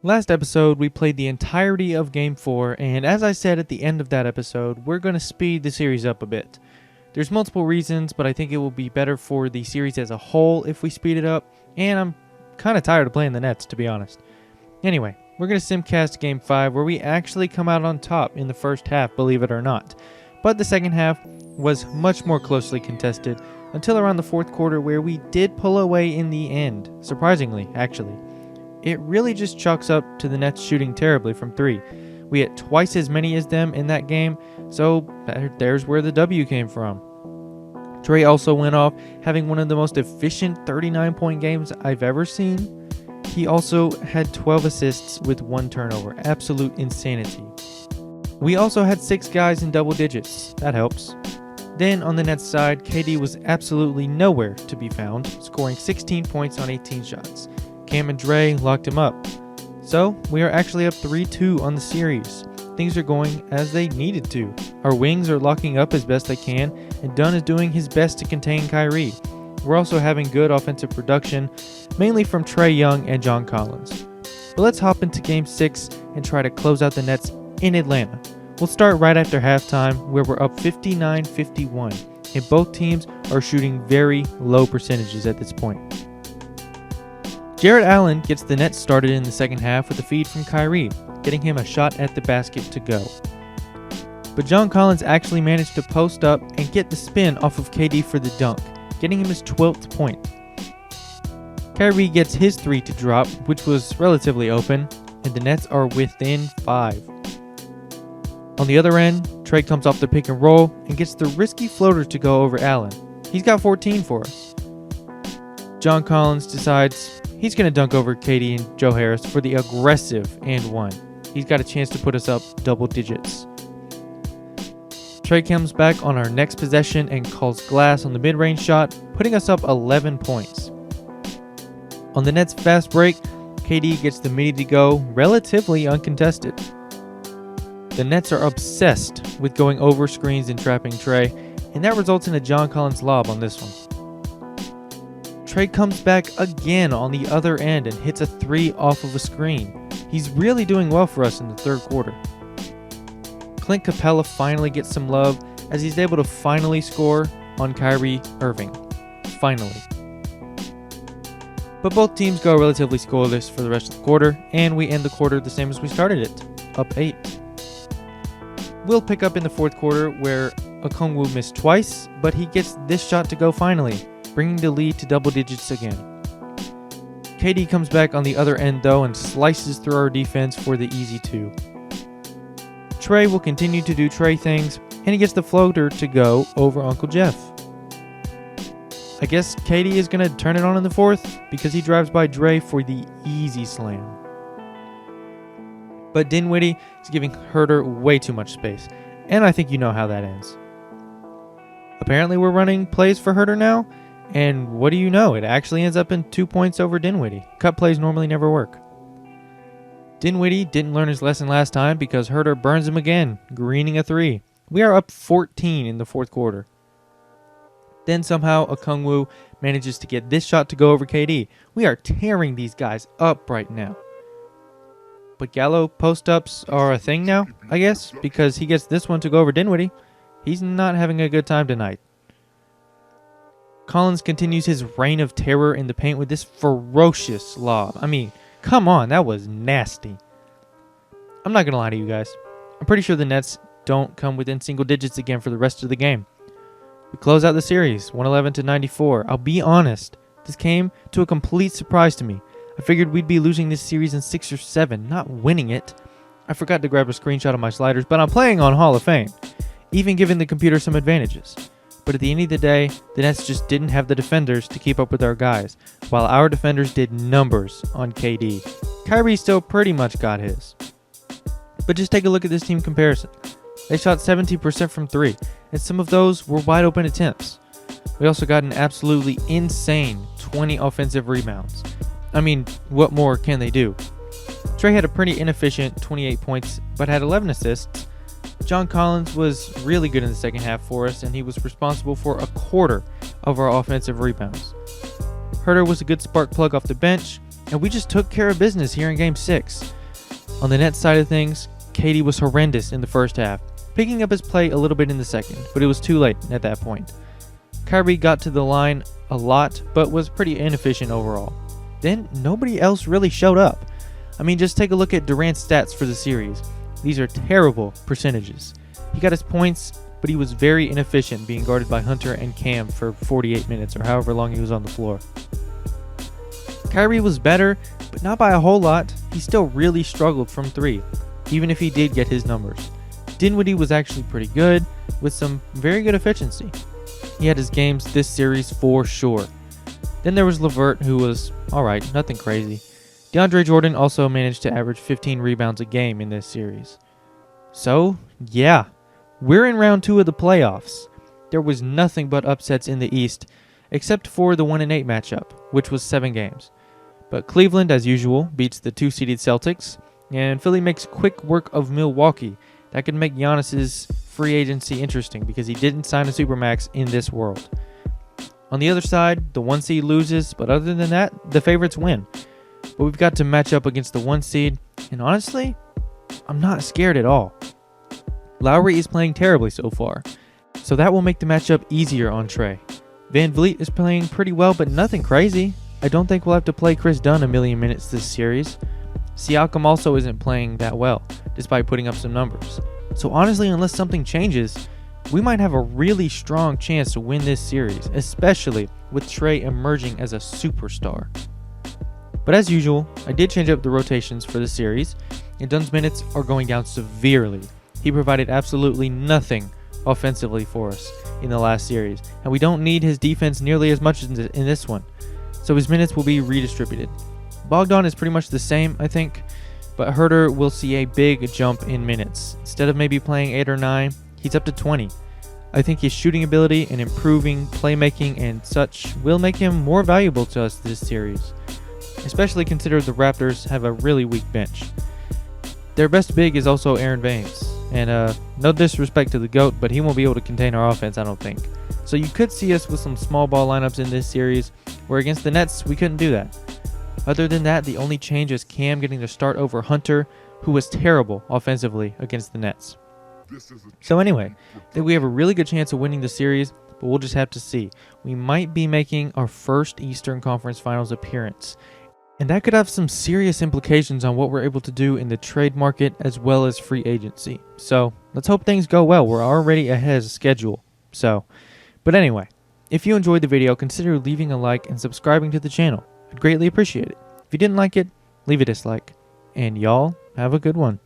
Last episode, we played the entirety of Game 4, and as I said at the end of that episode, we're going to speed the series up a bit. There's multiple reasons, but I think it will be better for the series as a whole if we speed it up, and I'm kind of tired of playing the Nets, to be honest. Anyway, we're going to simcast Game 5, where we actually come out on top in the first half, believe it or not. But the second half was much more closely contested, until around the fourth quarter, where we did pull away in the end, surprisingly, actually. It really just chalks up to the Nets shooting terribly from 3. We hit twice as many as them in that game, so there's where the W came from. Trey also went off, having one of the most efficient 39-point games I've ever seen. He also had 12 assists with 1 turnover. Absolute insanity. We also had 6 guys in double digits. That helps. Then on the Nets side, KD was absolutely nowhere to be found, scoring 16 points on 18 shots. Cam and Dre locked him up. So, we are actually up 3-2 on the series. Things are going as they needed to. Our wings are locking up as best they can, and Dunn is doing his best to contain Kyrie. We're also having good offensive production, mainly from Trae Young and John Collins. But let's hop into Game 6 and try to close out the Nets in Atlanta. We'll start right after halftime, where we're up 59-51, and both teams are shooting very low percentages at this point. Jarrett Allen gets the Nets started in the second half with a feed from Kyrie, getting him a shot at the basket to go. But John Collins actually managed to post up and get the spin off of KD for the dunk, getting him his 12th point. Kyrie gets his 3 to drop, which was relatively open, and the Nets are within 5. On the other end, Trey comes off the pick and roll and gets the risky floater to go over Allen. He's got 14 for us. John Collins decides he's going to dunk over KD and Joe Harris for the aggressive and 1. He's got a chance to put us up double digits. Trey comes back on our next possession and calls glass on the mid-range shot, putting us up 11 points. On the Nets' fast break, KD gets the midi to go relatively uncontested. The Nets are obsessed with going over screens and trapping Trey, and that results in a John Collins lob on this one. Trey comes back again on the other end and hits a 3 off of a screen. He's really doing well for us in the third quarter. Clint Capella finally gets some love as he's able to finally score on Kyrie Irving. Finally. But both teams go relatively scoreless for the rest of the quarter, and we end the quarter the same as we started it, up 8. We'll pick up in the fourth quarter where Okongwu missed twice, but he gets this shot to go finally, bringing the lead to double digits again. KD comes back on the other end though and slices through our defense for the easy 2. Trey will continue to do Trey things, and he gets the floater to go over Uncle Jeff. I guess KD is going to turn it on in the fourth because he drives by Dre for the easy slam. But Dinwiddie is giving Herder way too much space, and I think you know how that ends. Apparently we're running plays for Herder now, and what do you know, it actually ends up in 2 points over Dinwiddie. Cut plays normally never work. Dinwiddie didn't learn his lesson last time because Herder burns him again, greening a 3. We are up 14 in the fourth quarter. Then somehow Okongwu manages to get this shot to go over KD. We are tearing these guys up right now. But Gallo post-ups are a thing now, I guess, because he gets this one to go over Dinwiddie. He's not having a good time tonight. Collins continues his reign of terror in the paint with this ferocious lob. I mean, come on, that was nasty. I'm not going to lie to you guys. I'm pretty sure the Nets don't come within single digits again for the rest of the game. We close out the series, 111-94. I'll be honest, this came to a complete surprise to me. I figured we'd be losing this series in 6 or 7, not winning it. I forgot to grab a screenshot of my sliders, but I'm playing on Hall of Fame, even giving the computer some advantages. But at the end of the day, the Nets just didn't have the defenders to keep up with our guys, while our defenders did numbers on KD. Kyrie still pretty much got his. But just take a look at this team comparison. They shot 70% from 3, and some of those were wide open attempts. We also got an absolutely insane 20 offensive rebounds. I mean, what more can they do? Trey had a pretty inefficient 28 points, but had 11 assists. John Collins was really good in the second half for us, and he was responsible for a quarter of our offensive rebounds. Herder was a good spark plug off the bench, and we just took care of business here in Game 6. On the Nets side of things, KD was horrendous in the first half, picking up his play a little bit in the second, but it was too late at that point. Kyrie got to the line a lot, but was pretty inefficient overall. Then nobody else really showed up. I mean, just take a look at Durant's stats for the series. These are terrible percentages. He got his points, but he was very inefficient being guarded by Hunter and Cam for 48 minutes or however long he was on the floor. Kyrie was better, but not by a whole lot. He still really struggled from 3, even if he did get his numbers. Dinwiddie was actually pretty good, with some very good efficiency. He had his games this series for sure. Then there was LeVert, who was alright, nothing crazy. DeAndre Jordan also managed to average 15 rebounds a game in this series. So, yeah, we're in round 2 of the playoffs. There was nothing but upsets in the East, except for the 1-8 matchup, which was 7 games. But Cleveland, as usual, beats the 2-seeded Celtics, and Philly makes quick work of Milwaukee. That could make Giannis's free agency interesting because he didn't sign a Supermax in this world. On the other side, the 1 seed loses, but other than that, the favorites win. But we've got to match up against the 1 seed, and honestly, I'm not scared at all. Lowry is playing terribly so far, so that will make the matchup easier on Trey. Van Vliet is playing pretty well, but nothing crazy. I don't think we'll have to play Chris Dunn a million minutes this series. Siakam also isn't playing that well, despite putting up some numbers. So honestly, unless something changes, we might have a really strong chance to win this series, especially with Trey emerging as a superstar. But as usual, I did change up the rotations for the series, and Dunn's minutes are going down severely. He provided absolutely nothing offensively for us in the last series, and we don't need his defense nearly as much in this one, so his minutes will be redistributed. Bogdan is pretty much the same, I think, but Herter will see a big jump in minutes. Instead of maybe playing 8 or 9, he's up to 20. I think his shooting ability and improving playmaking and such will make him more valuable to us this series, especially considering the Raptors have a really weak bench. Their best big is also Aaron Baines, and no disrespect to the GOAT, but he won't be able to contain our offense, I don't think. So you could see us with some small ball lineups in this series, where against the Nets, we couldn't do that. Other than that, the only change is Cam getting to start over Hunter, who was terrible offensively against the Nets. So anyway, I think we have a really good chance of winning the series, but we'll just have to see. We might be making our first Eastern Conference Finals appearance, and that could have some serious implications on what we're able to do in the trade market as well as free agency. So let's hope things go well. We're already ahead of schedule. But anyway, if you enjoyed the video, consider leaving a like and subscribing to the channel. I'd greatly appreciate it. If you didn't like it, leave a dislike. And y'all have a good one.